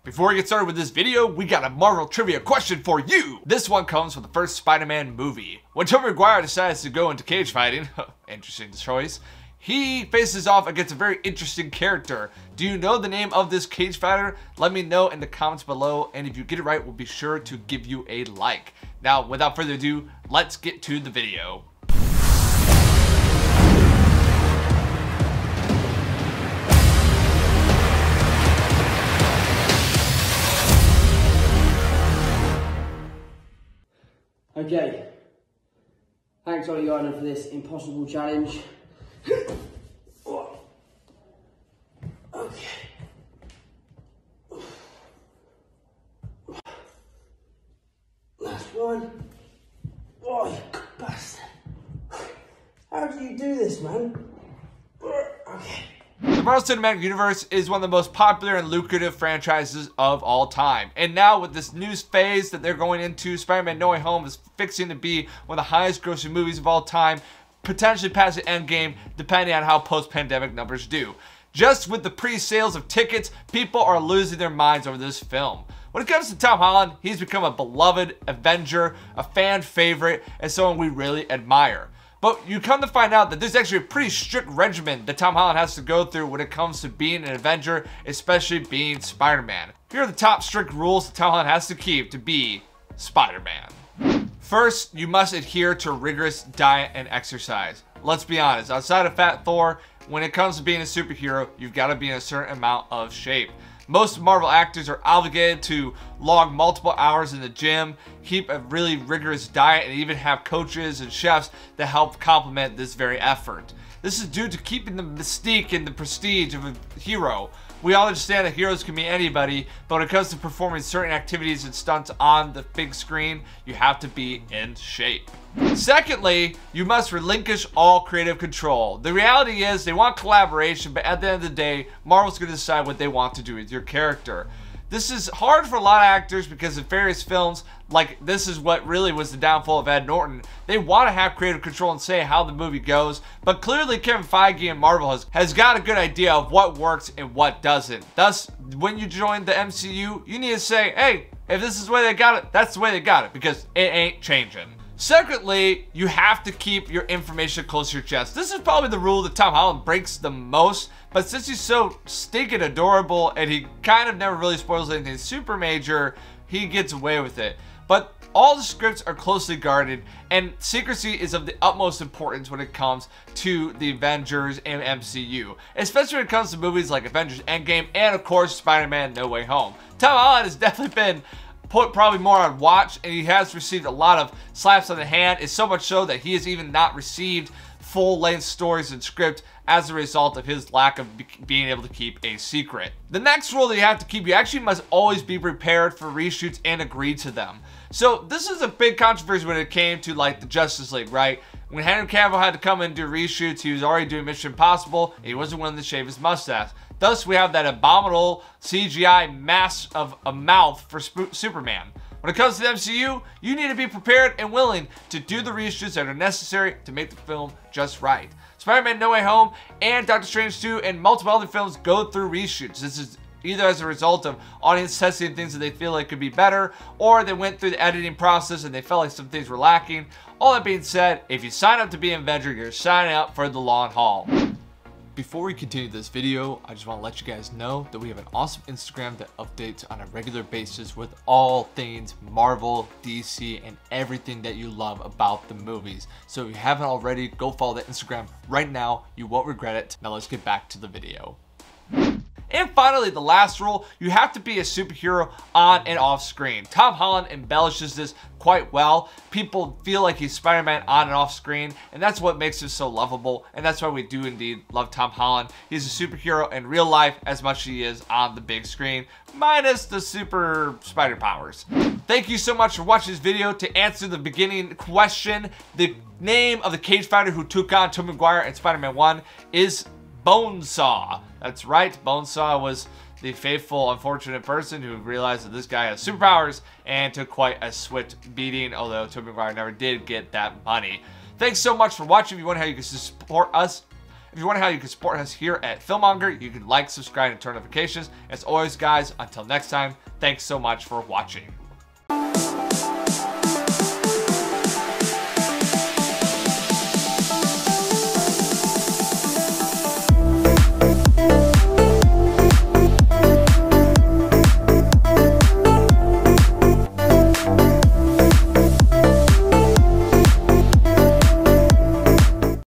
Before we get started with this video, we got a Marvel trivia question for you. This one comes from the first Spider-Man movie. When Tobey Maguire decides to go into cage fighting, interesting choice, he faces off against a very interesting character. Do you know the name of this cage fighter? Let me know in the comments below, and if you get it right, we'll be sure to give you a like. Now, without further ado, let's get to the video. Okay, thanks Ollie Gardner for this impossible challenge. Okay. Last one. Oh, you bastard. How do you do this, man? Okay. The Marvel Cinematic Universe is one of the most popular and lucrative franchises of all time. And now with this new phase that they're going into, Spider-Man No Way Home is fixing to be one of the highest grossing movies of all time, potentially passing Endgame, depending on how post-pandemic numbers do. Just with the pre-sales of tickets, people are losing their minds over this film. When it comes to Tom Holland, he's become a beloved Avenger, a fan favorite, and someone we really admire. But you come to find out that there's actually a pretty strict regimen that Tom Holland has to go through when it comes to being an Avenger, especially being Spider-Man. Here are the top strict rules that Tom Holland has to keep to be Spider-Man. First, you must adhere to rigorous diet and exercise. Let's be honest, outside of Fat Thor, when it comes to being a superhero, you've got to be in a certain amount of shape. Most Marvel actors are obligated to log multiple hours in the gym, keep a really rigorous diet, and even have coaches and chefs that help complement this very effort. This is due to keeping the mystique and the prestige of a hero. We all understand that heroes can be anybody, but when it comes to performing certain activities and stunts on the big screen, you have to be in shape. Secondly, you must relinquish all creative control. The reality is they want collaboration, but at the end of the day, Marvel's going to decide what they want to do with your character. This is hard for a lot of actors because in various films, like this is what really was the downfall of Ed Norton, they want to have creative control and say how the movie goes, but clearly Kevin Feige and Marvel has got a good idea of what works and what doesn't. Thus, when you join the MCU, you need to say, hey, if this is the way they got it, that's the way they got it, because it ain't changing. Secondly, you have to keep your information close to your chest. This is probably the rule that Tom Holland breaks the most, but since he's so stinking adorable and he kind of never really spoils anything super major, he gets away with it. But all the scripts are closely guarded, and secrecy is of the utmost importance when it comes to the Avengers and MCU, especially when it comes to movies like Avengers Endgame and of course Spider-Man No Way Home. Tom Holland has definitely been put probably more on watch, and he has received a lot of slaps on the hand. It's so much so that he has even not received full-length stories and script as a result of his lack of being able to keep a secret. The next rule that you have to keep, you actually must always be prepared for reshoots and agree to them. So this is a big controversy when it came to like the Justice League, right? When Henry Cavill had to come and do reshoots, he was already doing Mission Impossible, and he wasn't willing to shave his mustache. Thus, we have that abominable CGI mass of a mouth for Superman. When it comes to the MCU, you need to be prepared and willing to do the reshoots that are necessary to make the film just right. Spider-Man No Way Home and Doctor Strange 2 and multiple other films go through reshoots. This is either as a result of audience testing things that they feel like could be better, or they went through the editing process and they felt like some things were lacking. All that being said, if you sign up to be an Avenger, you're signing up for the long haul. Before we continue this video, I just want to let you guys know that we have an awesome Instagram that updates on a regular basis with all things Marvel, DC, and everything that you love about the movies. So if you haven't already, go follow that Instagram right now. You won't regret it. Now let's get back to the video. And finally, the last rule, you have to be a superhero on and off screen. Tom Holland embellishes this quite well. People feel like he's Spider-Man on and off screen, and that's what makes him so lovable, and that's why we do indeed love Tom Holland. He's a superhero in real life as much as he is on the big screen, minus the super spider powers. Thank you so much for watching this video. To answer the beginning question, the name of the cage fighter who took on Tobey Maguire in Spider-Man 1 is Bonesaw. That's right, Bonesaw was the faithful, unfortunate person who realized that this guy has superpowers and took quite a swift beating, although Tobey Maguire never did get that money. Thanks so much for watching. If you want to know how you can support us If you want to know how you can support us here at Filmmonger, you can like, subscribe, and turn notifications. As always, guys, until next time, thanks so much for watching.